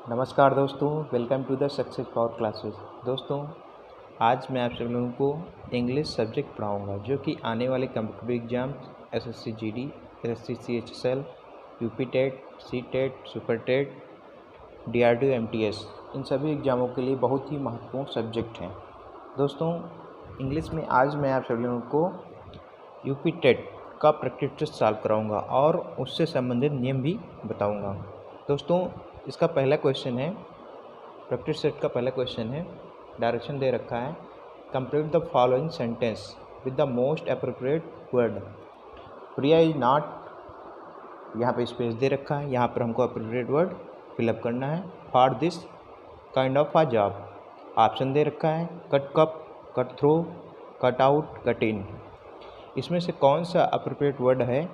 नमस्कार दोस्तों, welcome to the success power classes. दोस्तों, आज मैं आप सब लोगों को इंग्लिश सब्जेक्ट पढ़ाऊंगा जो कि आने वाले computer exam SSC GD, SSC CHSL, UP TET, C TET, super TET, DRDO, MTS, इन सभी एग्ज़ामों के लिए बहुत ही महत्वपूर्ण सब्जेक्ट हैं। दोस्तों, इंग्लिश में आज मैं आप सब लोगों को यूपी टेट का प्रैक्टिस टेस्ट सॉल्व कराऊंगा और उससे संबंधित नियम भी बताऊंगा। दोस्तों, इसका पहला क्वेश्चन है, प्रैक्टिस सेट का पहला क्वेश्चन है, डायरेक्शन दे रखा है, complete the following sentence with the most appropriate word. Priya is not, यहाँ पे स्पेस दे रखा है, यहाँ पर हमको अप्रोप्रिएट वर्ड फिलअप करना है। For this kind of a job, option दे रखा है, cut cup, cut throw, cut out, cut in. इसमें से कौन सा अप्रोप्रिएट वर्ड है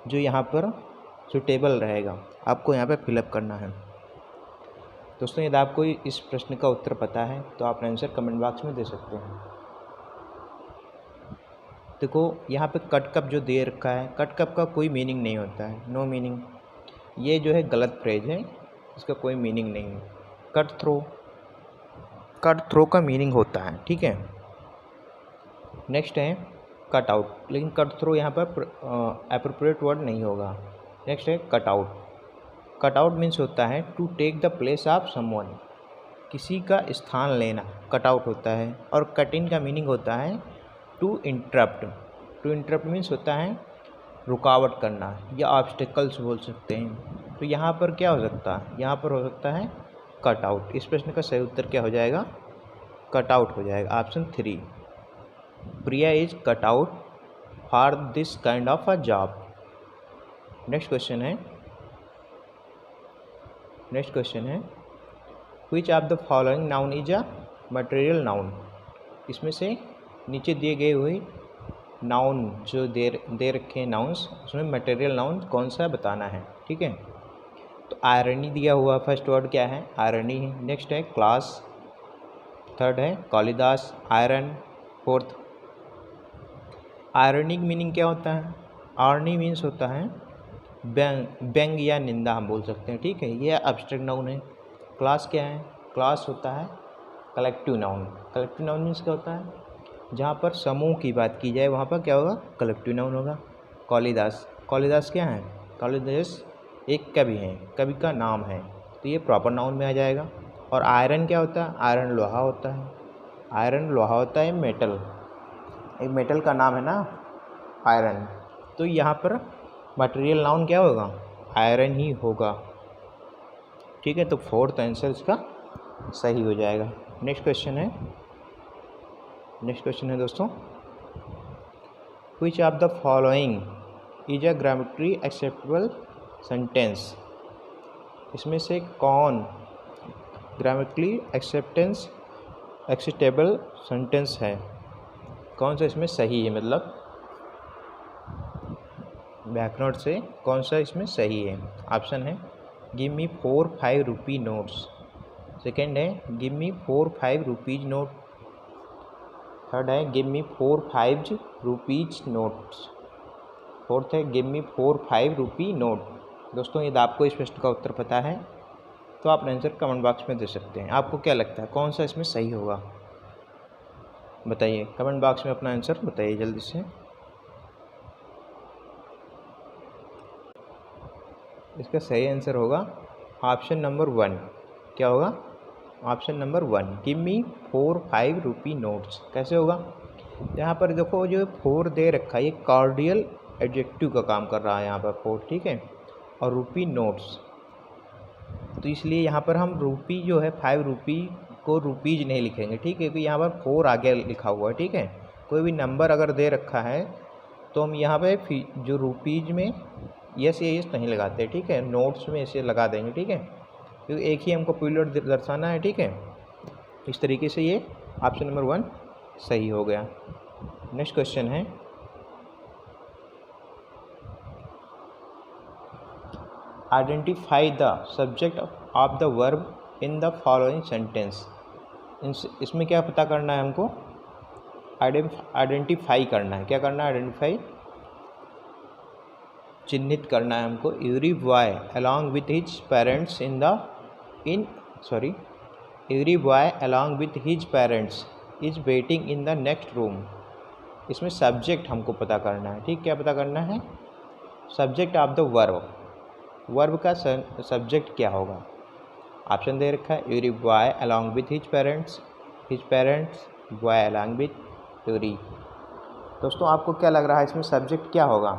जो यहाँ पर सुटेबल रहेगा, आपको यहाँ पे फिलअप करना है। दोस्तों, यदि आपको इस प्रश्न का उत्तर पता है तो आप आंसर कमेंट बॉक्स में दे सकते हैं। देखो, यहाँ पे कट कप जो दे रखा है, कट कप का कोई मीनिंग नहीं होता है, नो मीनिंग। ये जो है गलत फ्रेज है, इसका कोई मीनिंग नहीं है। कट थ्रो का मीनिंग होता है, ठीक है। नेक्स्ट है कट आउट, लेकिन कट थ्रो यहाँ पर एप्रोप्रिएट वर्ड नहीं होगा। नेक्स्ट है cut out. Cut out means होता है to take the place of someone, किसी का स्थान लेना कट आउट होता है। और कट इन का मीनिंग होता है to interrupt. To interrupt means होता है रुकावट करना या ऑब्स्टेकल्स बोल सकते हैं। तो यहाँ पर क्या हो सकता है, यहाँ पर हो सकता है कट आउट। इस प्रश्न का सही उत्तर क्या हो जाएगा, कट आउट हो जाएगा, option 3। Priya is cut out for this kind of a job. Next question है which of the following noun is a material noun. इसमें से नीचे दिए गए हुए नाउन जो दे रखे हैं नाउन्स, उसमें मटेरियल नाउन कौन सा बताना है, ठीक है। तो आयरनी दिया हुआ फर्स्ट वर्ड क्या है, आयरनी है। नेक्स्ट है क्लास, थर्ड है Kalidas, iron, fourth. Irony meaning क्या होता है, आयरनी मीन्स होता है व्यंग या निंदा हम बोल सकते हैं, ठीक है। ये एब्स्ट्रैक्ट नाउन है। क्लास क्या है, क्लास होता है collective noun. Collective noun means क्या होता है, जहाँ पर समूह की बात की जाए वहाँ पर क्या होगा, कलेक्टिव नाउन होगा। कालिदास क्या है, कालिदास एक कवि हैं, कवि का नाम है, तो ये प्रॉपर नाउन में आ जाएगा। और आयरन क्या होता है, आयरन लोहा होता है। आयरन लोहा होता है, मेटल, एक मेटल का नाम है ना आयरन। तो यहाँ पर मटेरियल नाउन क्या होगा, आयरन ही होगा, ठीक है। तो फोर्थ आंसर इसका सही हो जाएगा। नेक्स्ट क्वेश्चन है दोस्तों, विच of the following is a grammatically acceptable sentence. इसमें से कौन ग्रामेटिकली एक्सेप्टेबल सेंटेंस है, कौन सा इसमें सही है, मतलब व्याकरण से कौन सा इसमें सही है। ऑप्शन है give me 4-5 rupee notes. Second है give me 4-5 rupees note. Third है give me 4-5 rupees notes. Fourth है गिव मी 4-5 रुपी नोट। दोस्तों, यदि आपको इस प्रश्न का उत्तर पता है तो आप आंसर कमेंट बॉक्स में दे सकते हैं। आपको क्या लगता है कौन सा इसमें सही होगा, बताइए कमेंट बॉक्स में अपना आंसर बताइए जल्दी से। इसका सही आंसर होगा ऑप्शन नंबर 1। क्या होगा, option number 1, give me 4-5 rupee notes. कैसे होगा, यहाँ पर देखो जो 4 दे रखा है, ये कार्डियल एडजेक्टिव का काम कर रहा है यहाँ पर 4, ठीक है। और रुपी नोट्स, तो इसलिए यहाँ पर हम रुपी जो है 5 रुपी को रुपीज नहीं लिखेंगे, ठीक है, क्योंकि यहाँ पर 4 आगे लिखा हुआ है, ठीक है। कोई भी नंबर अगर दे रखा है तो हम यहाँ पे जो रुपीज में यस या यस नहीं लगाते, ठीक है, नोट्स में ऐसे लगा देंगे, ठीक है, क्योंकि एक ही हमको पीरियड दर्शाना है, ठीक है। इस तरीके से ये ऑप्शन नंबर 1 सही हो गया। नेक्स्ट क्वेश्चन है, identify the subject of the verb in the following sentence. इसमें क्या पता करना है हमको, आइडेंटिफाई करना है। क्या करना है, आइडेंटिफाई, चिन्हित करना है हमको। Every boy along with his parents in sorry, every boy along with his parents is waiting in the next room. इसमें सब्जेक्ट हमको पता करना है, ठीक, क्या पता करना है? Subject of the verb, verb का सब्जेक्ट क्या होगा? ऑप्शन दे रखा है, every boy along with his parents, boy along with every. दोस्तों आपको क्या लग रहा है इसमें सब्जेक्ट क्या होगा?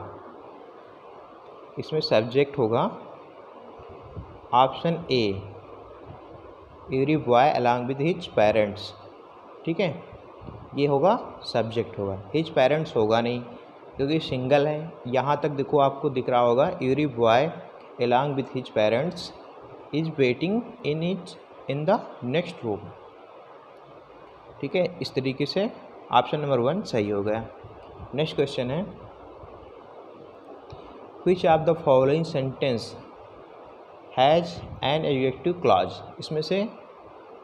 इसमें सब्जेक्ट होगा option A, every boy along with his parents, ठीक है, ये होगा सब्जेक्ट होगा। हिज पेरेंट्स होगा नहीं क्योंकि सिंगल है। यहाँ तक देखो आपको दिख रहा होगा, every boy along with his parents is waiting in the next room, ठीक है। इस तरीके से ऑप्शन नंबर 1 सही हो गया। नेक्स्ट क्वेश्चन है, which of the following sentence has an adjective clause. इसमें से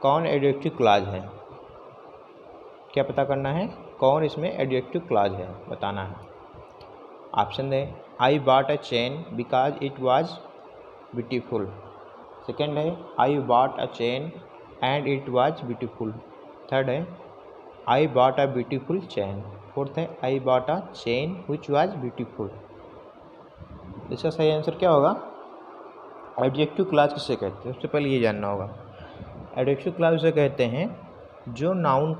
कौन एडजेक्टिव क्लॉज है? क्या पता करना है? कौन इसमें एडजेक्टिव क्लॉज है, बताना है। ऑप्शन है, I bought a chain because it was beautiful. Second है, I bought a chain and it was beautiful. Third है, I bought a beautiful chain. Fourth है, I bought a chain which was beautiful. इसका सही answer क्या होगा? Adjective clause किसे कहते हैं? सबसे पहले ये जानना होगा। एडजेक्टिव क्लॉज उसे कहते हैं जो नाउन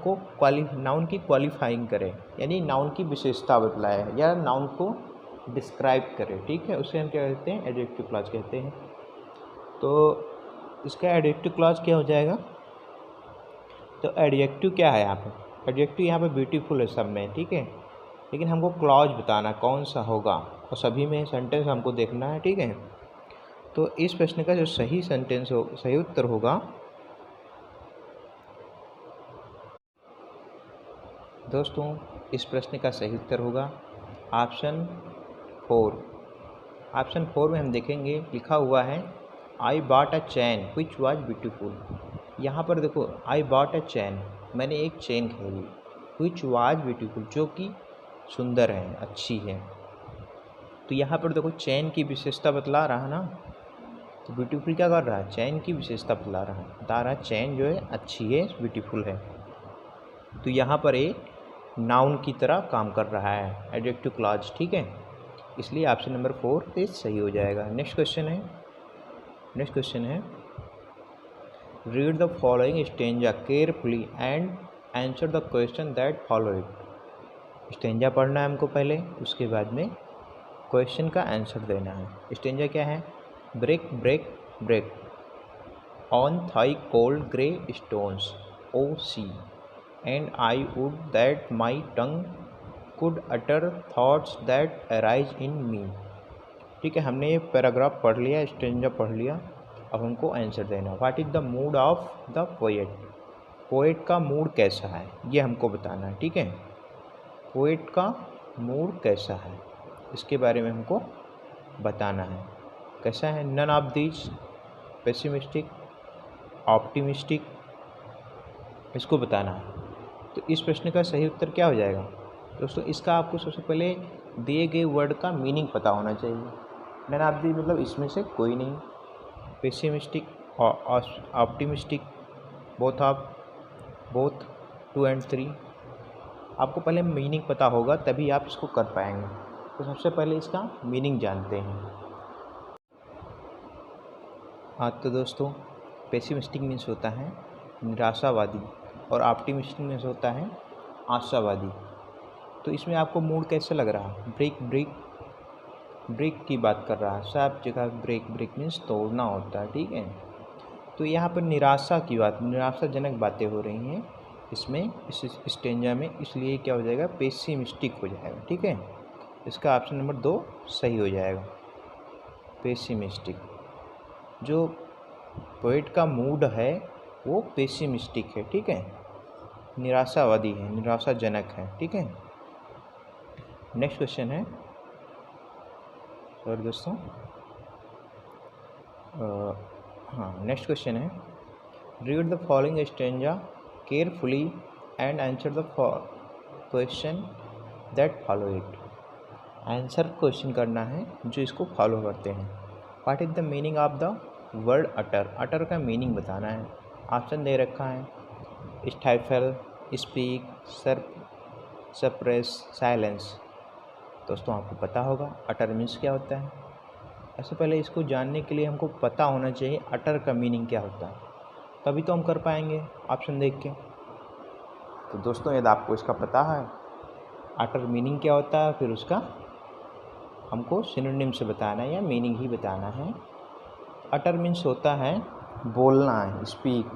की क्वालिफाइंग करे, यानी नाउन की विशेषता बतलाए या नाउन को डिस्क्राइब करे, ठीक है, उसे हम क्या कहते हैं? एडजेक्टिव क्लॉज कहते हैं। तो इसका एडजेक्टिव क्लॉज क्या हो जाएगा? तो एडजेक्टिव क्या है यहाँ पे? एडजेक्टिव यहाँ पे ब्यूटीफुल है सब में, ठीक है, लेकिन हमको क्लॉज बताना कौन सा होगा, और सभी में सेंटेंस हमको देखना है, ठीक है। तो इस प्रश्न का जो सही उत्तर होगा दोस्तों, इस प्रश्न का सही उत्तर होगा ऑप्शन 4। ऑप्शन 4 में हम देखेंगे लिखा हुआ है, I bought a chain which was beautiful. यहाँ पर देखो, आई बॉट अ चैन, मैंने एक चेन खरीदी, विच वाज ब्यूटीफुल, जो कि सुंदर है, अच्छी है। तो यहाँ पर देखो चैन की विशेषता बतला रहा है ना, तो ब्यूटीफुल क्या कर रहा है? चैन की विशेषता बता रहा है चैन जो है अच्छी है, ब्यूटीफुल है। तो यहाँ पर एक नाउन की तरह काम कर रहा है एडजेक्टिव क्लॉज, ठीक है, इसलिए ऑप्शन नंबर 4 सही हो जाएगा। नेक्स्ट क्वेश्चन है, read the following stanza carefully and answer the question that follow it. Stanza पढ़ना है हमको पहले, उसके बाद में क्वेश्चन का आंसर देना है। स्टेंजा क्या है? Break break break on thy cold grey stones O sea and I would that my tongue could utter thoughts that arise in me। ठीक है, हमने ये पैराग्राफ पढ़ लिया, स्टेंजा पढ़ लिया, अब हमको आंसर देना। What is the mood off the poet. Poet का मूड कैसा है ये हमको बताना है, ठीक है। पोएट का मूड कैसा है इसके बारे में हमको बताना है। कैसा है? None of these, pessimistic, optimistic, इसको बताना है। तो इस प्रश्न का सही उत्तर क्या हो जाएगा दोस्तों? इसका आपको सबसे पहले दिए गए वर्ड का मीनिंग पता होना चाहिए। नन ऑफ दी मतलब इसमें से कोई नहीं, पेसिमिस्टिक और ऑप्टिमिस्टिक, बोथ 2 and 3। आपको पहले मीनिंग पता होगा तभी आप इसको कर पाएंगे। तो सबसे पहले इसका मीनिंग जानते हैं। हाँ तो दोस्तों, पेसिमिस्टिक मीन्स होता है निराशावादी और ऑप्टिमिस्टिक मीन्स होता है आशावादी। तो इसमें आपको मूड कैसे लग रहा है? ब्रेक की बात कर रहा है, सब जगह ब्रेक मीन्स तोड़ना होता है, ठीक है। तो यहाँ पर निराशाजनक बातें हो रही हैं इसमें, इस स्टेंजा में, इसलिए क्या हो जाएगा? पेसिमिस्टिक हो जाएगा, ठीक है। इसका ऑप्शन नंबर 2 सही हो जाएगा, पेसिमिस्टिक। जो पोएट का मूड है वो पेसिमिस्टिक है, ठीक है, निराशावादी है, निराशाजनक है, ठीक है। नेक्स्ट क्वेश्चन है, सॉरी दोस्तों, नेक्स्ट क्वेश्चन है, read the following stanza carefully and answer the question that follow it. Answer question करना है जो इसको फॉलो करते हैं। What is the meaning of the word utter, utter का मीनिंग बताना है। ऑप्शन दे रखा है स्टाइफल, स्पीक, सर्प, सप्रेस, साइलेंस। दोस्तों आपको पता होगा अटर मीन्स क्या होता है। ऐसे पहले इसको जानने के लिए हमको पता होना चाहिए अटर का मीनिंग क्या होता है, तभी तो हम कर पाएंगे ऑप्शन देख के। तो दोस्तों यदि आपको इसका पता है अटर मीनिंग क्या होता है, फिर उसका हमको सिनोनिम से बताना है या मीनिंग ही बताना है। अटर मीन्स होता है बोलना है, स्पीक,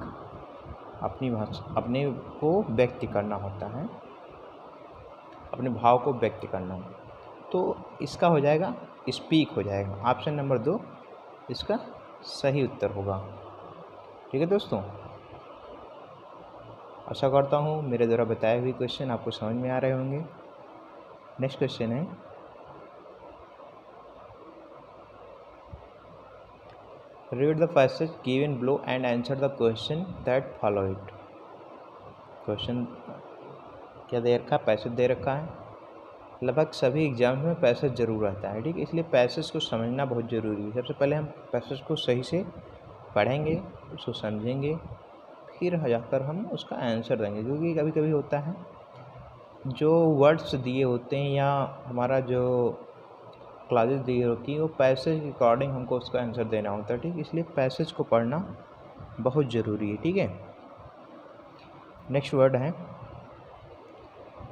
अपनी भाषा, अपने को व्यक्त करना होता है, अपने भाव को व्यक्त करना। तो इसका हो जाएगा स्पीक हो जाएगा। ऑप्शन नंबर 2 इसका सही उत्तर होगा। ठीक है दोस्तों, आशा करता हूँ मेरे द्वारा बताए हुए क्वेश्चन आपको समझ में आ रहे होंगे। नेक्स्ट क्वेश्चन है, read the passage given below and answer the question that follow it. Question क्या दे रखा है, पैसेज दे रखा है। लगभग सभी एग्जाम्स में पैसेज जरूर आता है, ठीक है, इसलिए पैसेज को समझना बहुत ज़रूरी है। सबसे पहले हम पैसेज को सही से पढ़ेंगे, उसको समझेंगे, फिर जाकर हम उसका आंसर देंगे। क्योंकि कभी कभी होता है जो वर्ड्स दिए होते हैं या हमारा जो क्लासेस दी होती है वो पैसेज के अकॉर्डिंग हमको उसका आंसर देना होता है, ठीक, इसलिए पैसेज को पढ़ना बहुत ज़रूरी है। ठीक है, नेक्स्ट वर्ड है,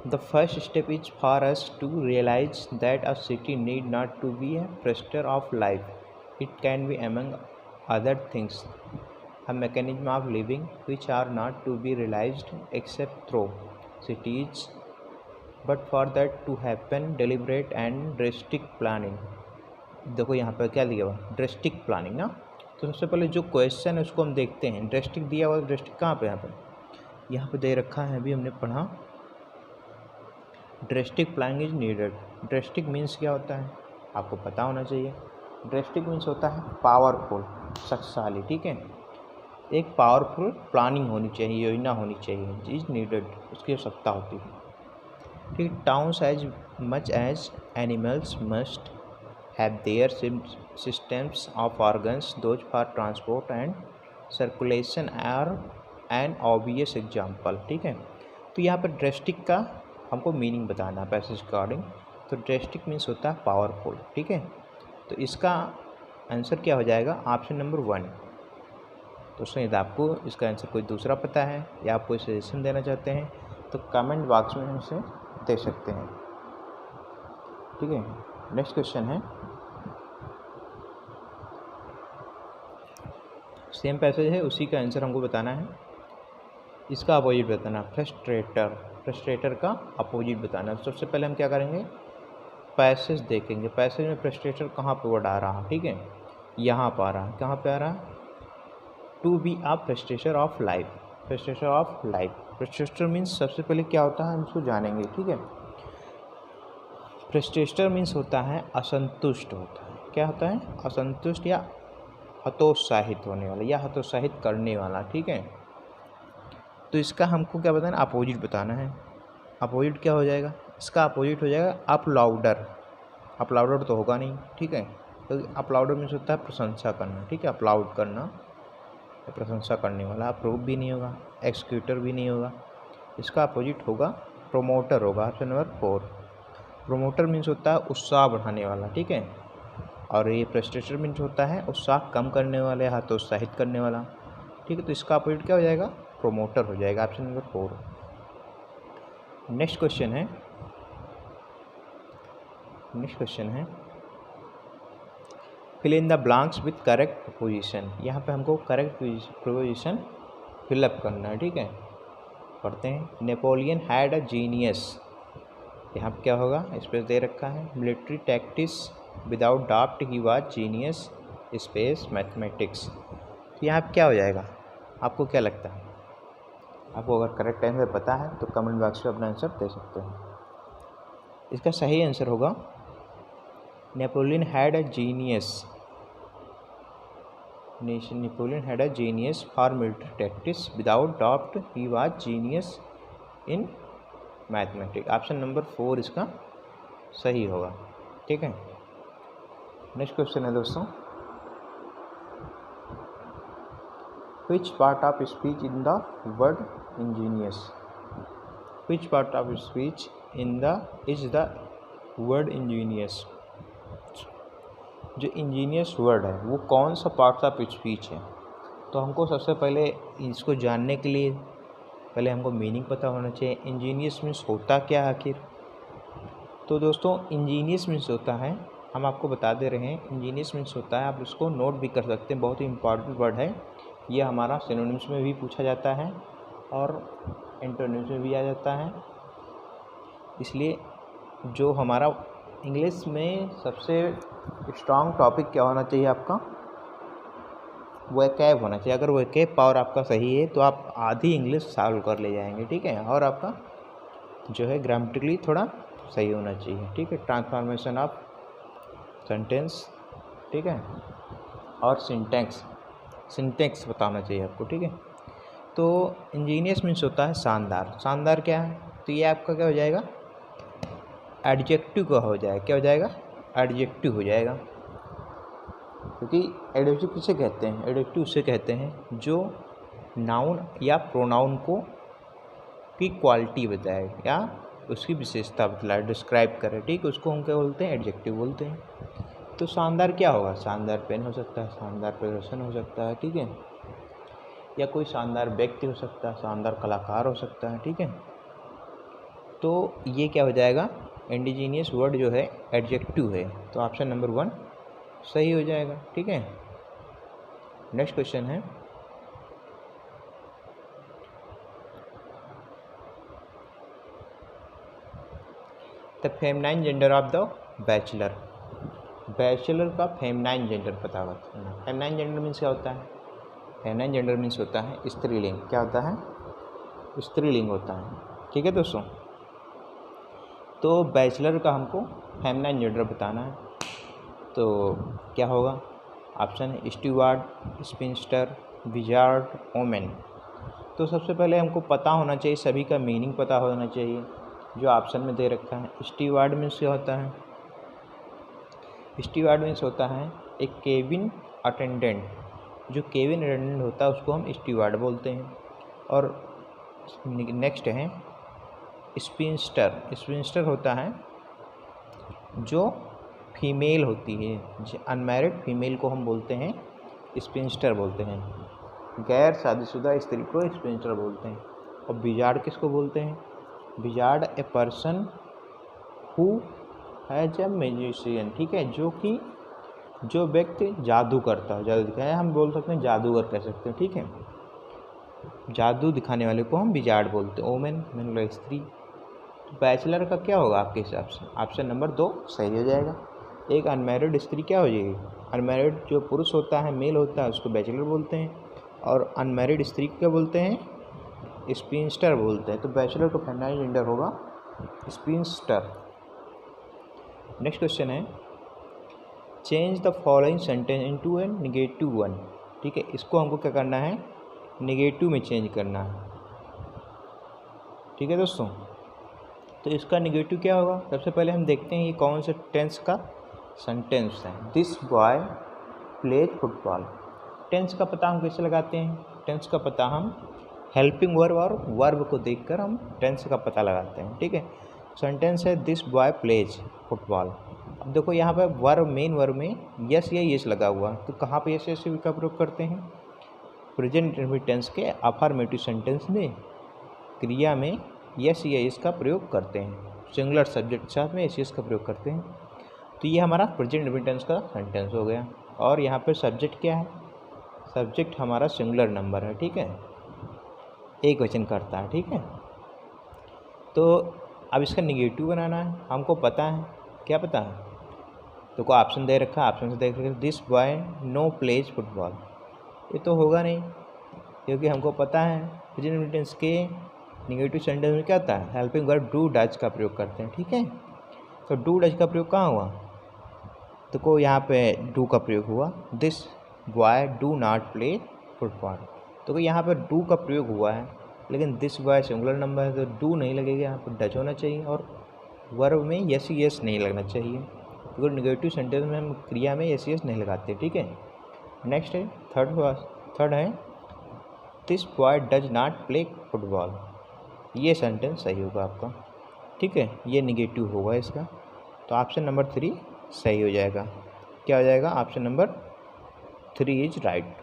the first step is for us to realise that a city need not to be a frustrater of life, it can be among other things a mechanism of living which are not to be realized except through cities, but for that to happen deliberate and drastic planning। देखो यहाँ पर क्या दिया हुआ, drastic planning ना। तो सबसे पहले जो क्वेश्चन है उसको हम देखते हैं। ड्रेस्टिक दिया हुआ, ड्रेस्टिक कहाँ पे, यहाँ पे दे रखा है, अभी हमने पढ़ा drastic planning is needed. Drastic means क्या होता है आपको पता होना चाहिए। ड्रेस्टिक मीन्स होता है पावरफुल, शक्तिशाली। ठीक है, एक पावरफुल प्लानिंग होनी चाहिए, योजना होनी चाहिए, इज नीडेड, उसकी आवश्यकता होती है। ठीक, towns as much as animals must have their systems of organs those for transport and circulation are an obvious example. ठीक है, तो यहाँ पर ड्रेस्टिक का हमको मीनिंग बताना है पैसेज अकॉर्डिंग। तो ड्रेस्टिक मीन्स होता है पावरफुल। ठीक है, तो इसका आंसर क्या हो जाएगा, ऑप्शन नंबर 1। दोस्तों यदि आपको इसका आंसर कोई दूसरा पता है या आप कोई सजेशन देना चाहते हैं तो कमेंट बॉक्स में हमसे दे सकते हैं। ठीक है, नेक्स्ट क्वेश्चन है, सेम पैसेज है, उसी का आंसर हमको बताना है, इसका अपोजिट बताना है। फ्रस्ट्रेटर, फ्रस्ट्रेटर का अपोजिट बताना है। सबसे पहले हम क्या करेंगे, पैसेज देखेंगे, पैसेज में फ्रस्ट्रेटर कहाँ पर वर्ड आ रहा। ठीक है, यहाँ पर आ रहा है, कहाँ पे आ रहा है, to be a frustrater of life, frustrater of life. Frustrater means सबसे पहले क्या होता है हम इसको जानेंगे। ठीक है, फ्रस्ट्रेटर मीन्स होता है असंतुष्ट होता है। क्या होता है, असंतुष्ट या हतोत्साहित होने वाला या हतोत्साहित करने वाला। ठीक है, तो इसका हमको क्या बताना, अपोजिट बताना है। अपोजिट क्या हो जाएगा, इसका अपोजिट हो जाएगा अपलाउडर। अपलाउडर तो होगा नहीं। ठीक है, तो अपलाउडर मीन्स होता है प्रशंसा करना। ठीक है, अपलाउड करना, प्रशंसा करने वाला। अप्रूव भी नहीं होगा, एक्सिक्यूटर भी नहीं होगा, इसका अपोजिट होगा प्रोमोटर होगा। Option number 4। प्रोमोटर मीन्स होता है उत्साह बढ़ाने वाला। ठीक है, और ये फ्रस्ट्रेटर मीन्स होता है उत्साह कम करने वाला या हतोत्साहित करने वाला। ठीक है, तो इसका अपोजिट क्या हो जाएगा, प्रोमोटर हो जाएगा। Option number 4। नेक्स्ट क्वेश्चन है, fill in the blanks with correct proposition. यहाँ पे हमको करेक्ट प्रोपोजिशन फिलअप करना है। ठीक है, पढ़ते हैं। नेपोलियन हैड अ जीनियस, यहाँ पे क्या होगा, स्पेस दे रखा है। Military tactics without doubt he was genius, space mathematics. तो यहाँ पे क्या हो जाएगा, आपको क्या लगता है, आपको अगर करेक्ट आंसर पता है तो कमेंट बॉक्स में अपना आंसर दे सकते हैं। इसका सही आंसर होगा Napoleon had a genius, Napoleon had a genius for military tactics without doubt he was genius in mathematics. Option number 4 इसका सही होगा। ठीक है, नेक्स्ट क्वेश्चन है दोस्तों, which part of speech in the word Angénieux, which part of speech in the is the word Angénieux, जो Angénieux word है वो कौन सा पार्ट ऑफ स्पीच है। तो हमको सबसे पहले इसको जानने के लिए पहले हमको मीनिंग पता होना चाहिए। इंजीनियस मीन्स होता क्या आखिर। तो दोस्तों इंजीनियस मीन्स होता है, हम आपको बता दे रहे हैं, इंजीनियस मीन्स होता है, आप इसको नोट भी कर सकते हैं, बहुत ही इंपॉर्टेंट वर्ड है। ये हमारा सिनोनिम्स में भी पूछा जाता है और एंटोनिम्स में भी आ जाता है। इसलिए जो हमारा इंग्लिश में सबसे स्ट्रॉन्ग टॉपिक क्या होना चाहिए आपका, वोकैब होना चाहिए। अगर वोकैब पावर आपका सही है तो आप आधी इंग्लिश सॉल्व कर ले जाएंगे, ठीक है। और आपका जो है ग्रामेटिकली थोड़ा सही होना चाहिए, ठीक है। ट्रांसफॉर्मेशन ऑफ सेंटेंस, ठीक है, और सिंटैक्स बताना चाहिए आपको, ठीक है। तो इंजीनियस मीन्स होता है शानदार। शानदार क्या है, तो ये आपका क्या हो जाएगा, एडजेक्टिव का हो जाएगा, क्या हो जाएगा, एडजेक्टिव हो जाएगा। क्योंकि एडजेक्टिव किसे कहते हैं, एडजेक्टिव उसे कहते हैं जो नाउन या प्रोनाउन को की क्वालिटी बताए या उसकी विशेषता बतलाए, डिस्क्राइब करे, ठीक, उसको हम क्या बोलते हैं, एडजेक्टिव बोलते हैं। तो शानदार क्या होगा, शानदार पेन हो सकता है, शानदार प्रदर्शन हो सकता है, ठीक है, या कोई शानदार व्यक्ति हो सकता है, शानदार कलाकार हो सकता है, ठीक है। तो ये क्या हो जाएगा, इंडिजीनियस वर्ड जो है एडजेक्टिव है। तो ऑप्शन नंबर 1 सही हो जाएगा, ठीक है। नेक्स्ट क्वेश्चन है, the feminine gender of the bachelor. Bachelor का फेमिनाइन जेंडर पता करना। फेमिनाइन जेंडर मीन्स क्या होता है, फेमिनाइन जेंडर मीन्स होता है स्त्रीलिंग। क्या होता है, स्त्रीलिंग होता है, ठीक है दोस्तों। तो बैचलर का हमको फेमिनाइन जेंडर बताना है, तो क्या होगा, ऑप्शन है स्टीवार्ड, स्पिंस्टर, विजार्ड, ओमेन। तो सबसे पहले हमको पता होना चाहिए, सभी का मीनिंग पता होना चाहिए जो ऑप्शन में दे रखा है। स्टीवार्ड मीन्स क्या होता है, स्टीवार्ड मीन्स होता है एक केबिन अटेंडेंट, जो केबिन अटेंडेंट होता है उसको हम स्टीवार्ड बोलते हैं। और नेक्स्ट है स्पिंस्टर। स्पिंस्टर होता है जो फीमेल होती है, अनमैरिड फीमेल को हम बोलते हैं स्पिंस्टर बोलते हैं, गैर शादीशुदा स्त्री को स्पिंस्टर बोलते हैं। और विजार्ड किसको बोलते हैं, wizard a person who has a magician, ठीक है, जो व्यक्ति जादू करता है, जादू दिखाया, हम बोल सकते हैं जादूगर कह सकते हैं, ठीक है। जादू दिखाने वाले को हम विजार्ड बोलते हैं। ओमेन मतलब स्त्री। तो बैचलर का क्या होगा आपके हिसाब से, ऑप्शन नंबर 2 सही हो जाएगा। एक अनमैरिड स्त्री क्या हो जाएगी, अनमैरिड जो पुरुष होता है, मेल होता है, उसको बैचलर बोलते हैं, और अनमैरिड स्त्री को क्या बोलते हैं, स्पिंस्टर बोलते हैं। तो बैचलर का फेमिनाइन जेंडर होगा स्पिंस्टर। नेक्स्ट क्वेश्चन है, change the following sentence into A negative one, ठीक है। इसको हमको क्या करना है, नेगेटिव में चेंज करना है, ठीक है दोस्तों। तो इसका नेगेटिव क्या होगा, सबसे पहले हम देखते हैं ये कौन से टेंस का सेंटेंस है। This boy plays football. Tense का पता हम कैसे लगाते हैं, टेंस का पता हम हेल्पिंग वर्ब और वर्ब को देखकर हम टेंस का पता लगाते हैं, ठीक है। सेंटेंस है दिस बॉय प्लेज फुटबॉल। अब देखो यहाँ पर वर्ब, मेन वर्ब में यस या यस लगा हुआ, तो कहाँ पे यस यस का प्रयोग करते हैं, प्रेजेंट इंडेफिनिट टेंस के अफर्मेटिव सेंटेंस में क्रिया में यस या यस का प्रयोग करते हैं, सिंगुलर सब्जेक्ट के साथ में यस यस का प्रयोग करते हैं। तो ये हमारा प्रेजेंट इंडेफिनिट टेंस का सेंटेंस हो गया। और यहाँ पर सब्जेक्ट क्या है, सब्जेक्ट हमारा सिंगुलर नंबर है, ठीक है, एक वचन करता है, ठीक है। तो अब इसका नेगेटिव बनाना है, हमको पता है, क्या पता है, तो को ऑप्शन दे रखा है, ऑप्शन से देख रहे this boy no plays football. ये तो होगा नहीं, क्योंकि हमको पता है प्रेजेंट इंडेफिनिट टेंस के नेगेटिव सेंटेंस में क्या होता है, हेल्पिंग वर्ब डू डज का प्रयोग करते हैं, ठीक है। तो डू डज का प्रयोग कहाँ हुआ, तो को यहाँ पे डू का प्रयोग हुआ, this boy do not play football. तो यहाँ पर डू का प्रयोग हुआ है, लेकिन दिस बॉय सिंगुलर नंबर है तो डू नहीं लगेगा, यहाँ पर डच होना चाहिए, और वर्ब में यस यस नहीं लगना चाहिए, क्योंकि नेगेटिव सेंटेंस में हम क्रिया में यस यस नहीं लगाते, ठीक है। नेक्स्ट है थर्ड है this boy does not play football. ये सेंटेंस सही होगा आपका, ठीक है। ये निगेटिव होगा इसका, तो ऑप्शन नंबर 3 सही हो जाएगा। क्या हो जाएगा? Option number 3 is right.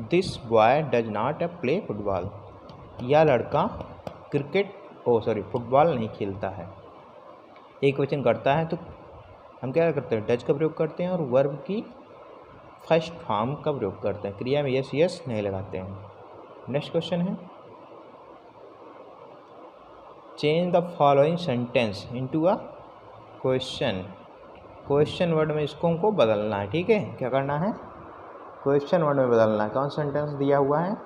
This boy does not play football. यह लड़का फुटबॉल नहीं खेलता है। एक वचन करता है तो हम क्या करते हैं? डज का प्रयोग करते हैं और वर्ब की फर्स्ट फॉर्म का प्रयोग करते हैं। क्रिया में यस यस नहीं लगाते हैं। नेक्स्ट क्वेश्चन है, change the following sentence into a question. Question word में इसको हमको बदलना है, ठीक है। क्या करना है? क्वेश्चन वर्ड में बदलना है। कौन सेंटेंस दिया हुआ है?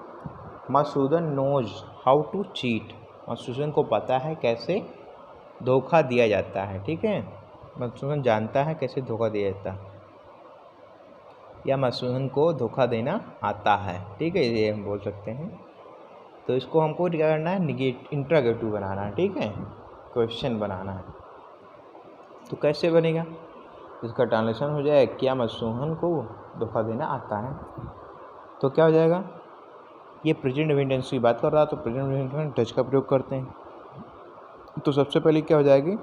Masudan knows how to cheat. Masudan को पता है कैसे धोखा दिया जाता है, ठीक है। मसूदन जानता है कैसे धोखा दिया जाता है, या मसूदन को धोखा देना आता है, ठीक है, ये हम बोल सकते हैं। तो इसको हमको क्या करना है? इंट्रोगेटिव बनाना है, ठीक है, क्वेश्चन बनाना है। तो कैसे बनेगा? इसका ट्रांसलेशन हो जाए, क्या मसूदन को धोखा देना आता है। तो क्या हो जाएगा? ये प्रेजेंट इंटेंस की बात कर रहा है, तो प्रेजेंट इंटेंस में डज का प्रयोग करते हैं। तो सबसे पहले क्या हो जाएगी?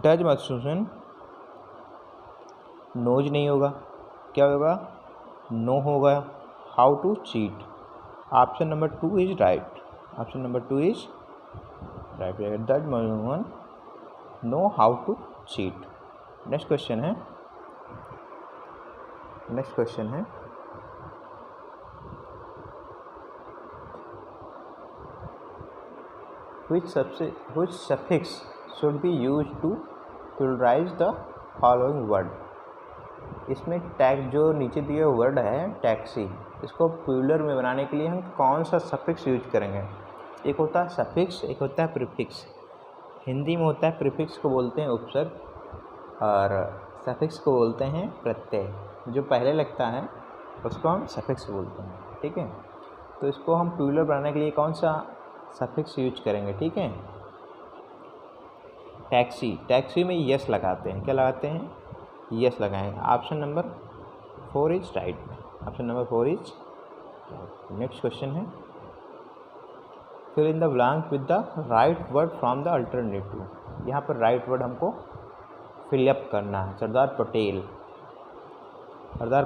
डज मसूदन नोज नहीं होगा, क्या होगा? नो होगा। How to cheat, option number 2 is right. Option number 2 is right. Does Masudan know how to cheat. Next question है, which suffix should be used to pluralize the following word। इसमें tag जो नीचे दिया वर्ड है taxi, इसको plural में बनाने के लिए हम कौन सा सफिक्स यूज करेंगे? एक होता है सफिक्स, एक होता है प्रीफिक्स। हिंदी में होता है प्रीफिक्स को बोलते हैं उपसर्ग और सफिक्स को बोलते हैं प्रत्यय। जो पहले लगता है उसको हम सफिक्स बोलते हैं, ठीक है। तो इसको हम प्लूरल बनाने के लिए कौन सा सफिक्स यूज करेंगे, ठीक है। टैक्सी में यस लगाते हैं। क्या लगाते हैं? यस लगाएंगे। Option number 4 is right. Option number 4 is right. Next question है, fill in the blank with the right word from the alternative. यहाँ पर राइट वर्ड हमको फिलअप करना है। सरदार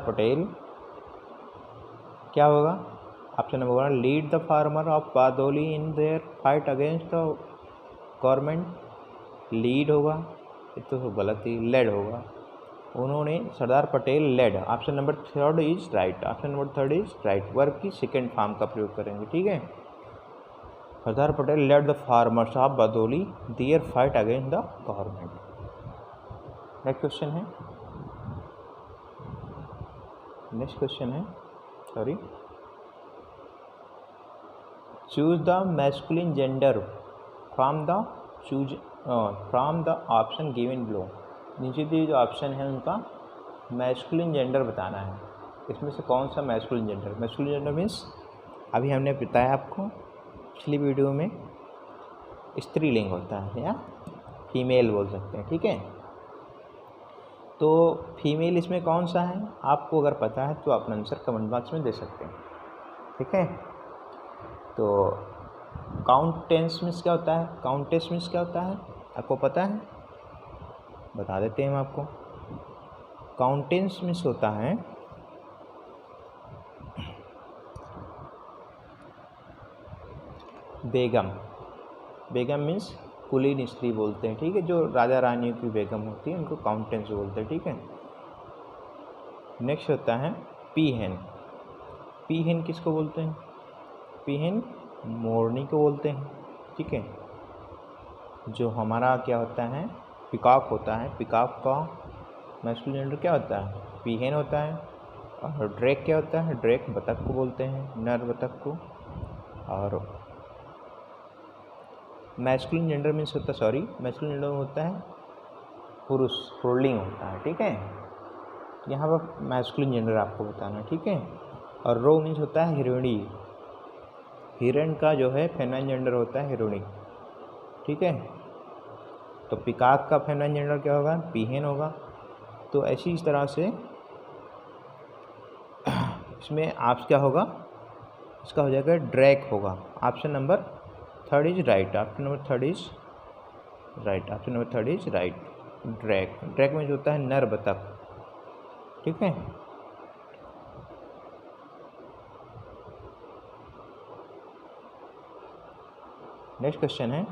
पटेल क्या होगा? Option number 1 lead the farmer of Bardoli in their fight against the government. Lead होगा, ये तो गलत ही, लेड होगा। उन्होंने Sardar Patel led. Option number 3 is right. Option number 3 is right. Verb की सेकेंड फॉर्म का प्रयोग करेंगे, ठीक है। Sardar Patel led the farmers of Bardoli their fight against the government. Next question है choose the masculine gender from the option given below. नीचे दिए जो ऑप्शन है उनका मैस्कुलिन जेंडर बताना है। इसमें से कौन सा masculine gender? Masculine gender means अभी हमने बताया आपको पिछली वीडियो में, स्त्रीलिंग होता है या फीमेल बोल सकते हैं, ठीक है। तो फीमेल इसमें कौन सा है? आपको अगर पता है तो अपना आंसर कमेंट बॉक्स में दे सकते हैं, ठीक है। तो काउंटेंस मीन्स क्या होता है? काउंटेस मीन्स क्या होता है? आपको पता है? बता देते हैं हम आपको। काउंटेंस मीन्स होता है बेगम। बेगम मीन्स कुलीन स्त्री बोलते हैं, ठीक है। जो राजा रानियों की बेगम होती है उनको काउंटेंस बोलते हैं, ठीक है। नेक्स्ट होता है पीहेन। पीहेन किसको बोलते हैं? पीहेन मोरनी को बोलते हैं, ठीक है। जो हमारा क्या होता है पिकॉक होता है, पिकॉक का मैस्कुलिन जेंडर क्या होता है? पीहेन होता है। और ड्रेक क्या होता है? ड्रेक बतख को बोलते हैं, नर बतख को। और masculine gender means masculine gender होता है पुरुष, पुल्लिंग होता है, ठीक है। यहाँ पर मैस्कुलिन जेंडर आपको बताना है, ठीक है। और रो मीन्स होता है हिरणी। हिरण का जो है फेमिनिन जेंडर होता है हिरणी, ठीक है। तो पिकॉक का फेमिनिन जेंडर क्या होगा? पीहेन होगा। तो ऐसी इस तरह से इसमें आप क्या होगा, इसका हो जाएगा ड्रैग होगा। Option number third is right. Option number third is right. Option number third is right. Drag, drag में जो होता है नर बतख, ठीक है। नेक्स्ट क्वेश्चन है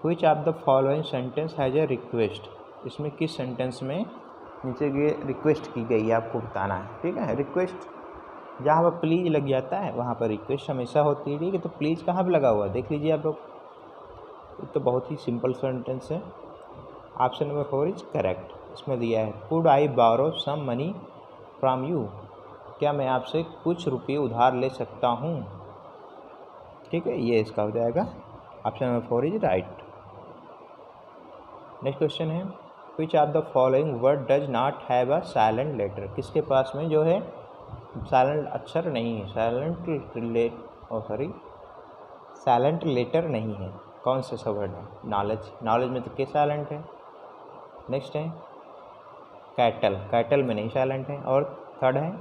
which of the following sentence has a request. इसमें किस सेंटेंस में नीचे ये रिक्वेस्ट की गई है आपको बताना है, ठीक है। रिक्वेस्ट जहाँ पर प्लीज़ लग जाता है वहाँ पर रिक्वेस्ट हमेशा होती है, ठीक है। तो प्लीज़ कहाँ पर लगा हुआ है देख लीजिए आप लोग, तो बहुत ही सिंपल सेंटेंस है। Option number 4 is correct. इसमें दिया है could I borrow some money from you, क्या मैं आपसे कुछ रुपये उधार ले सकता हूँ, ठीक है। ये इसका हो जाएगा। Option number 4 is right. Next question है which of the following word does not have a silent letter. किसके पास में जो है साइलेंट अक्षर नहीं है, साइलेंट लेटर नहीं है। कौन सा वर्ड है? नॉलेज। नॉलेज में तो के साइलेंट है। नेक्स्ट है कैटल, कैटल में नहीं साइलेंट है। और थर्ड है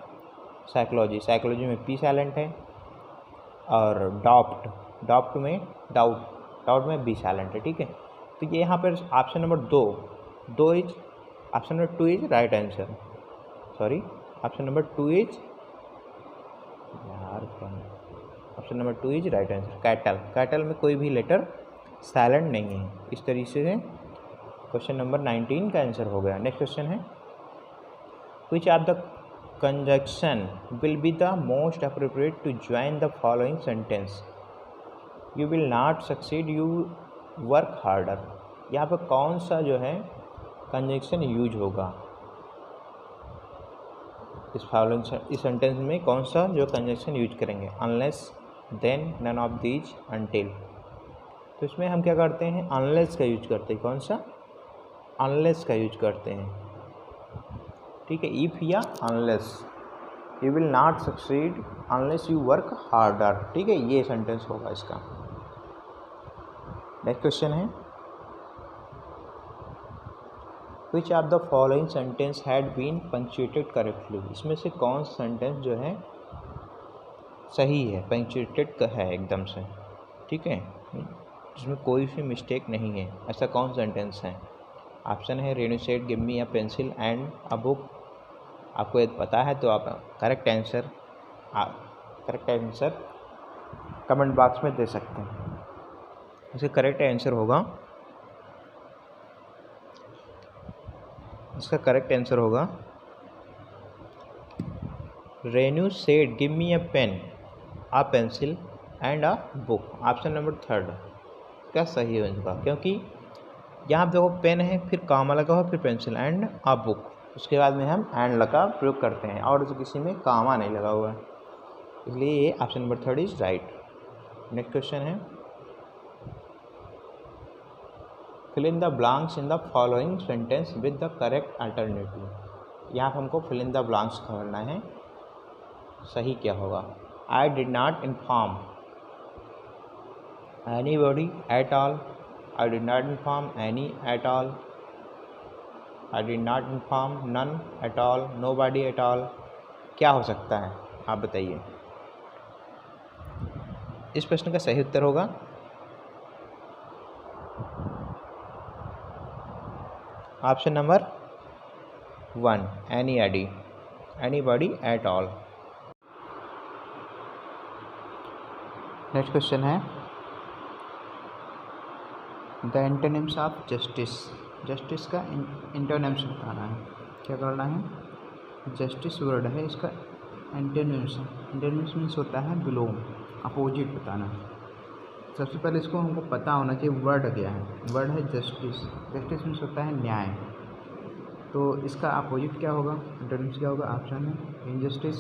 साइकोलॉजी, साइकोलॉजी में पी साइलेंट है। और डॉप्ट, डॉप्ट में डाउट, डाउट में बी साइलेंट है, ठीक है। तो ये यहाँ पर ऑप्शन नंबर दो is, option number 2 is right answer. Sorry, option number 2 is option number 2 is right answer. Cattle, cattle में कोई भी लेटर साइलेंट नहीं है। इस तरीके से क्वेश्चन नंबर 19 का आंसर हो गया। नेक्स्ट क्वेश्चन है which of the conjunction will be the most appropriate to join the following sentence. You will not succeed, you work harder. यहाँ पर कौन सा जो है कंजक्शन यूज होगा इस फॉलोइंग, इस सेंटेंस में कौन सा जो कंजक्शन यूज करेंगे? Unless, then, none of these, until. तो इसमें हम क्या करते हैं? अनलेस का यूज करते हैं। कौन सा? अनलेस का यूज करते हैं, ठीक है। इफ़ या unless, you will not succeed unless you work harder, ठीक है। ये सेंटेंस होगा इसका। नेक्स्ट क्वेश्चन है which of the following sentence had been punctuated correctly. इसमें से कौन सा सेंटेंस जो है सही है, पंक्चुएटेड है एकदम से, ठीक है, जिसमें कोई भी मिस्टेक नहीं है। ऐसा कौन सा सेंटेंस है? ऑप्शन है Renu said give me a pencil and a book. आपको यदि पता है तो आप करेक्ट आंसर कमेंट बॉक्स में दे सकते हैं। इसका करेक्ट आंसर होगा, इसका करेक्ट आंसर होगा Renu said give me a pen, a pencil and a book. Option number 3 क्या सही है इनका, क्योंकि यहाँ देखो पेन है, फिर कामा लगा हुआ, फिर पेंसिल एंड अ बुक, उसके बाद में हम एंड लगा प्रयोग करते हैं, और किसी में कामा नहीं लगा हुआ है, इसलिए ये option number 3 is right. Next question है fill in the blanks in the following sentence with the correct alternative. यहाँ पर हमको फिल इन द ब्लैंक्स करना है, सही क्या होगा? I did not inform anybody at all, I did not inform any at all, I did not inform none at all, nobody at all. क्या हो सकता है आप बताइए? इस प्रश्न का सही उत्तर होगा option number 1 anybody at all. Next question है the antonyms of justice. Justice का एंटोनिम्स बताना है। क्या करना है? जस्टिस वर्ड है, इसका एंटोनिम्स है। एंटोनिम्स मीन्स होता है बिलोंग, अपोजिट बताना है। सबसे पहले इसको हमको पता होना चाहिए वर्ड क्या है। वर्ड है जस्टिस, जस्टिस मीन्स होता है न्याय। तो इसका अपोजिट क्या होगा? एंटोनिम्स क्या होगा? ऑप्शन है इनजस्टिस,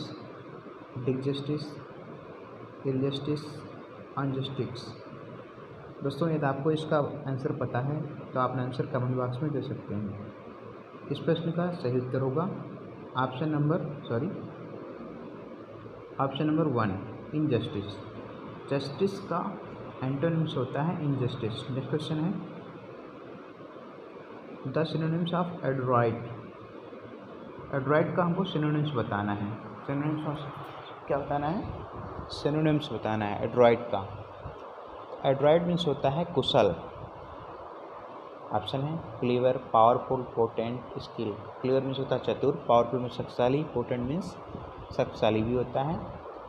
डिसजस्टिस, इनजस्टिस, अनजस्टिस। दोस्तों यदि आपको इसका आंसर पता है तो आप आंसर कमेंट बॉक्स में दे सकते हैं। इस प्रश्न का सही उत्तर होगा ऑप्शन नंबर 1 इनजस्टिस। जस्टिस का एंटोनिम्स होता है इनजस्टिस। नेक्स्ट क्वेश्चन है द सिनोनिम्स ऑफ एडरॉइट। एडरॉइट का हमको सिनोनिम्स बताना है। सिनोनिम्स क्या बताना है? सिनोनिम्स बताना है एड्रॉइड का। एड्रॉइड मीन्स होता है कुशल। ऑप्शन है clever, powerful, potent, skill. Clever means होता है चतुर, पावरफुल मीन्स शक्तिशाली, पोटेंट मीन्स शक्तिशाली भी होता है,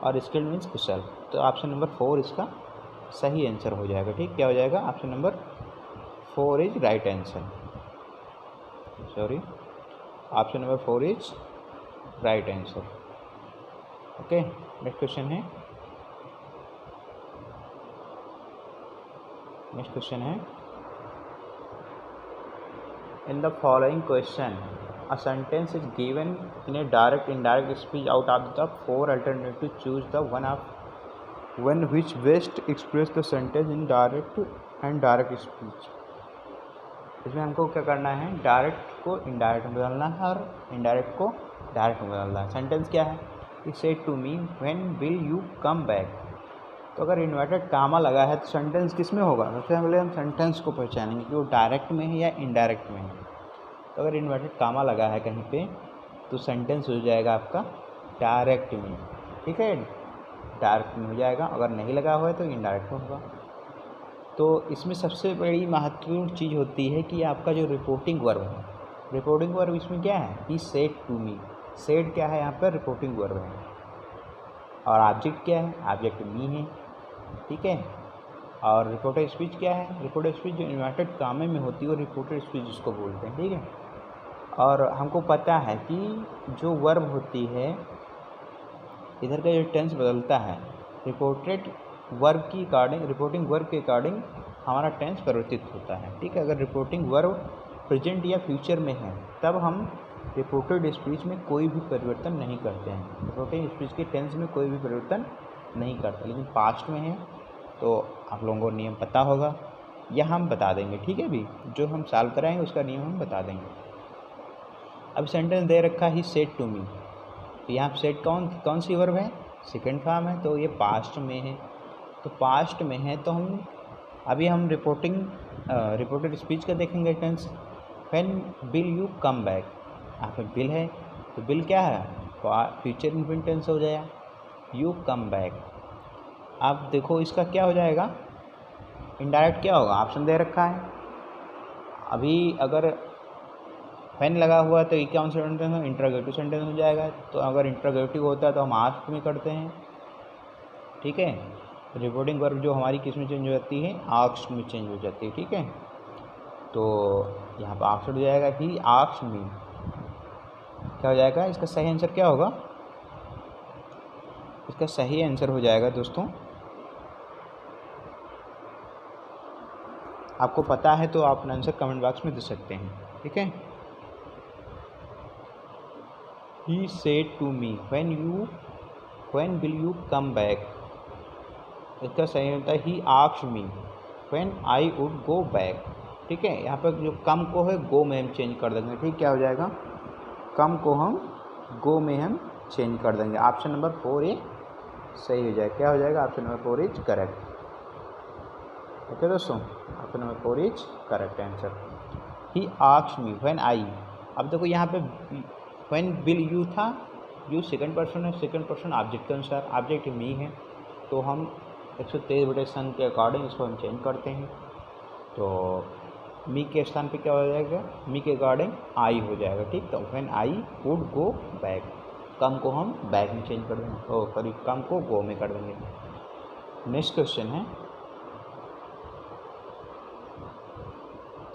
और स्किल मीन्स कुशल। तो ऑप्शन नंबर 4 इसका सही आंसर हो जाएगा। ठीक, क्या हो जाएगा? Option number 4 is right answer. Sorry, option number 4 is right answer. Okay, next question है। नेक्स्ट क्वेश्चन है, in the following question a sentence is given in a direct indirect speech. Out of the 4 alternatives choose the one which best express the sentence in direct and direct speech. इसमें हमको क्या करना है? Direct को indirect में बदलना है और इनडायरेक्ट को डायरेक्ट में बदलना है। सेंटेंस क्या है? He said to me when will you come back। तो अगर इन्वर्टेड कामा लगा है तो सेंटेंस किस में होगा? सबसे पहले हम सेंटेंस को पहचानेंगे कि वो डायरेक्ट में है या इनडायरेक्ट में है। तो अगर इन्वर्टेड कामा लगा है कहीं पे तो सेंटेंस हो जाएगा आपका डायरेक्ट में। ठीक है, डायरेक्ट में हो जाएगा। अगर नहीं लगा हुआ है तो इनडायरेक्ट में होगा। तो इसमें सबसे बड़ी महत्वपूर्ण चीज़ होती है कि आपका जो रिपोर्टिंग वर्ब है। रिपोर्टिंग वर्ब इसमें क्या है? He said to me. Said क्या है? यहाँ पर रिपोर्टिंग वर्ब है। और ऑब्जेक्ट क्या है? ऑब्जेक्ट मी है। ठीक है, और रिपोर्टेड स्पीच क्या है? रिपोर्टेड स्पीच जो इन्वर्टेड कामे में होती है वो रिपोर्टेड स्पीच जिसको बोलते हैं। ठीक है, और हमको पता है कि जो वर्ब होती है इधर का जो टेंस बदलता है रिपोर्टेड वर्ब की अकॉर्डिंग, रिपोर्टिंग वर्ब के अकॉर्डिंग हमारा टेंस परिवर्तित होता है। ठीक है, अगर रिपोर्टिंग वर्ब प्रेजेंट या फ्यूचर में है तब हम रिपोर्टेड स्पीच में कोई भी परिवर्तन नहीं करते हैं। रिपोर्टेड स्पीच के टेंस में कोई भी परिवर्तन नहीं करते, लेकिन पास्ट में है तो आप लोगों को नियम पता होगा या हम बता देंगे। ठीक है, अभी जो हम सॉल्व कराएंगे उसका नियम हम बता देंगे। अब सेंटेंस दे रखा ही सेड टू मी, तो यहाँ सेड कौन सी वर्ब है? सेकंड फॉर्म है, तो ये पास्ट में है। तो पास्ट में है तो हम अभी हम रिपोर्टेड स्पीच का देखेंगे tense. When will you come back, यहाँ पे बिल है तो बिल क्या है? फ्यूचर इन्फिनिट टेंस हो जाएगा, यू कम बैक। आप देखो इसका क्या हो जाएगा? इनडायरेक्ट क्या होगा? ऑप्शन दे रखा है। अभी अगर व्हेन लगा हुआ तो ये कौन सा सेंटेंस है? इंटरोगेटिव सेंटेंस हो जाएगा। तो अगर इंटरोगेटिव होता है तो हम आस्क में करते हैं। ठीक है, रिपोर्टिंग वर्ब जो हमारी किस में चेंज हो जाती है? आस्क में चेंज हो जाती है। ठीक है, तो यहाँ पर आस्क हो जाएगा ही आस्क मी। क्या हो जाएगा? इसका सही आंसर क्या होगा? इसका सही आंसर हो जाएगा दोस्तों, आपको पता है तो आप आंसर कमेंट बॉक्स में दे सकते हैं। ठीक है, he said to me when will you come back. इसका सही होता है he asked me when I would go back. ठीक है, यहाँ पर जो कम को है गो में हम चेंज कर देंगे। ठीक, क्या हो जाएगा? कम को हम गो में हम चेंज कर देंगे। ऑप्शन नंबर 4 ये सही हो जाएगा। क्या हो जाएगा? Option number 4 is correct. Okay दोस्तों, option number 4 is correct answer. He asked me when I. अब देखो यहाँ पे व्हेन विल यू था, यू सेकंड पर्सन है, सेकंड पर्सन ऑब्जेक्ट के अनुसार, ऑब्जेक्ट मी है तो हम 123/100 के अकॉर्डिंग इसको हम चेंज करते हैं। तो मी के स्थान पे क्या हो जाएगा? मी के अकॉर्डिंग आई हो जाएगा। ठीक, तो when I would go back, come को हम बैक में चेंज कर देंगे, और सॉरी कम को गो में कर देंगे। नेक्स्ट क्वेश्चन है,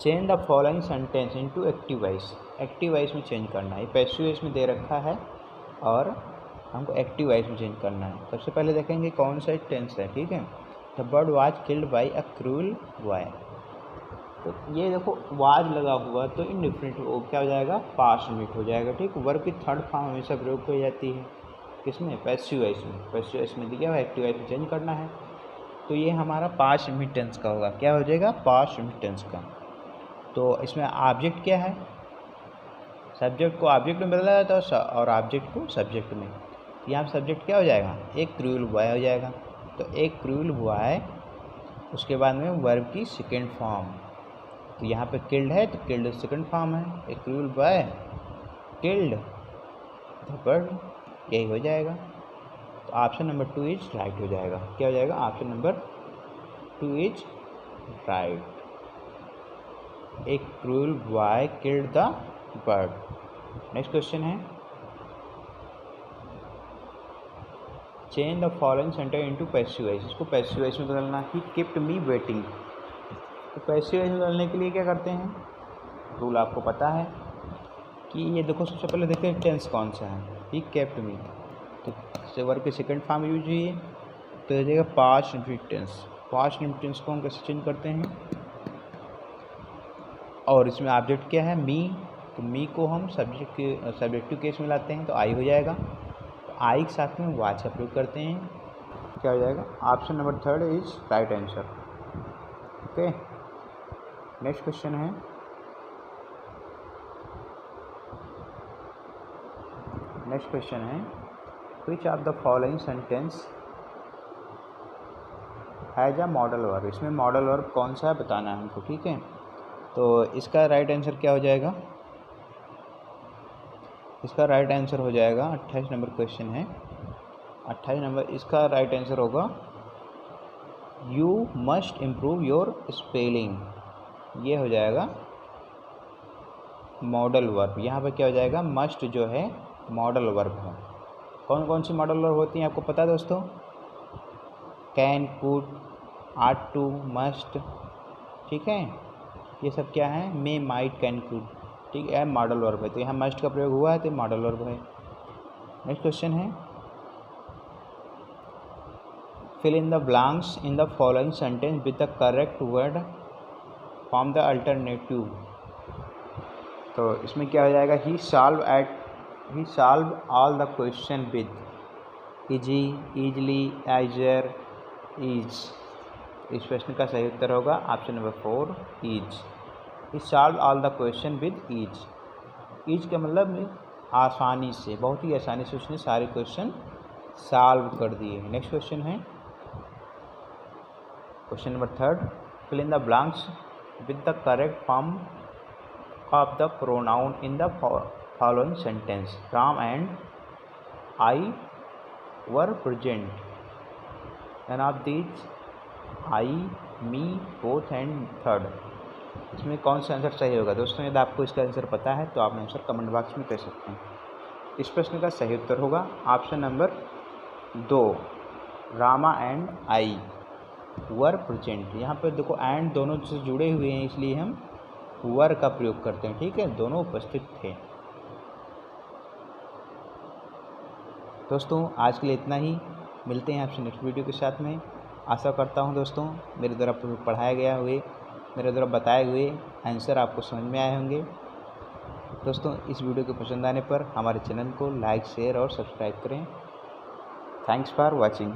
change the following sentence into active voice. Active voice में चेंज करना है। पैसिव वॉइस में दे रखा है और हमको एक्टिव वॉइस में चेंज करना है। सबसे पहले देखेंगे कौन सा टेंस है। ठीक है, the bird was killed by a cruel boy. तो ये देखो वाज लगा हुआ तो इनडिफरेंट वो क्या हो जाएगा? पास्ट मिनट हो जाएगा। ठीक, वर्ब की थर्ड फॉर्म हमेशा प्रयोग हो जाती है किसमें? पैसिव वॉइस में। पैसिव वॉइस में दिया हुआ एक्टिव वॉइस में चेंज करना है तो ये हमारा पास्ट मिनट टेंस का होगा। क्या हो जाएगा? पास्ट मिनट टेंस का। तो इसमें ऑब्जेक्ट क्या है? सब्जेक्ट को ऑब्जेक्ट में बदला जाता है और ऑब्जेक्ट को सब्जेक्ट में। यहाँ सब्जेक्ट क्या हो जाएगा? एक क्रूअल बॉय हो जाएगा। तो एक क्रूअल बॉय, उसके बाद में वर्ब की सेकेंड फॉर्म। तो यहाँ पे किल्ड है तो किल्ड सेकेंड फॉर्म है। एक cruel boy killed the bird, यही हो जाएगा। तो ऑप्शन नंबर 2 इज राइट हो जाएगा। क्या हो जाएगा? Option number 2 is right. A cruel boy killed the bird. Next question है, change the following sentence into passive voice. इसको पैसिव वॉइस में बदलना। He kept me waiting. तो पैसिव वॉइस में बदलने के लिए क्या करते हैं? रूल आपको पता है कि ये देखो, सबसे पहले देखते हैं टेंस कौन सा है। ही केप्ट मी, तो वर्ब की सेकंड फॉर्म यूज हुई है, तो हो जाएगा past infinite tense. Past infinite tense को हम कैसे चेंज करते हैं? और इसमें ऑब्जेक्ट क्या है? मी। तो मी को हम सब्जेक्टिव केस में लाते हैं, तो आई हो जाएगा। तो आई के साथ में वाच का प्रयोग करते हैं। क्या हो जाएगा? Option number 3 is right answer. Okay, next question है, which of the following sentence has a modal verb. इसमें मॉडल वर्ब कौन सा है बताना है हमको, ठीक है। तो इसका राइट आंसर क्या हो जाएगा? इसका राइट आंसर हो जाएगा 28 नंबर क्वेश्चन है। 28 नंबर इसका राइट आंसर होगा you must improve your spelling. ये हो जाएगा मॉडल वर्ब। यहाँ पर क्या हो जाएगा? मस्ट जो है मॉडल वर्ब है। कौन कौन सी मॉडल वर्ब होती हैं आपको पता है दोस्तों? Can, could, ought to, must, ठीक है। ये सब क्या है? मे, माइट, कैन, कुड, ठीक है, मॉडल वर्ब है। तो यहाँ मस्ट का प्रयोग हुआ है तो मॉडल वर्ब है। नेक्स्ट क्वेश्चन है, fill in the blanks in the following sentence with the correct word from the alternative. तो इसमें क्या हो जाएगा? He solve all the question with easy, easily, eager, ease. इस प्रश्न का सही उत्तर होगा option number 4 ease. He solve all the question with ease. Ease का मतलब आसानी से, बहुत ही आसानी से उसने सारे क्वेश्चन सॉल्व कर दिए। नेक्स्ट क्वेश्चन है, question number 3, fill in the blanks with the correct form of the pronoun in the following sentence. Ram and I were present, none of these I, me, both and third. इसमें कौन सा answer सही होगा दोस्तों? यदि आपको इसका आंसर पता है तो आप आंसर कमेंट बॉक्स में कह सकते हैं। इस प्रश्न का सही उत्तर होगा option number 2, Rama and I were present. यहाँ पर देखो एंड दोनों से जुड़े हुए हैं, इसलिए हम वर का प्रयोग करते हैं, ठीक है, दोनों उपस्थित थे। दोस्तों आज के लिए इतना ही, मिलते हैं आपसे नेक्स्ट वीडियो के साथ में। आशा करता हूँ दोस्तों मेरे द्वारा मेरे द्वारा बताए हुए आंसर आपको समझ में आए होंगे। दोस्तों इस वीडियो के पसंद आने पर हमारे चैनल को लाइक, शेयर और सब्सक्राइब करें। Thanks for watching.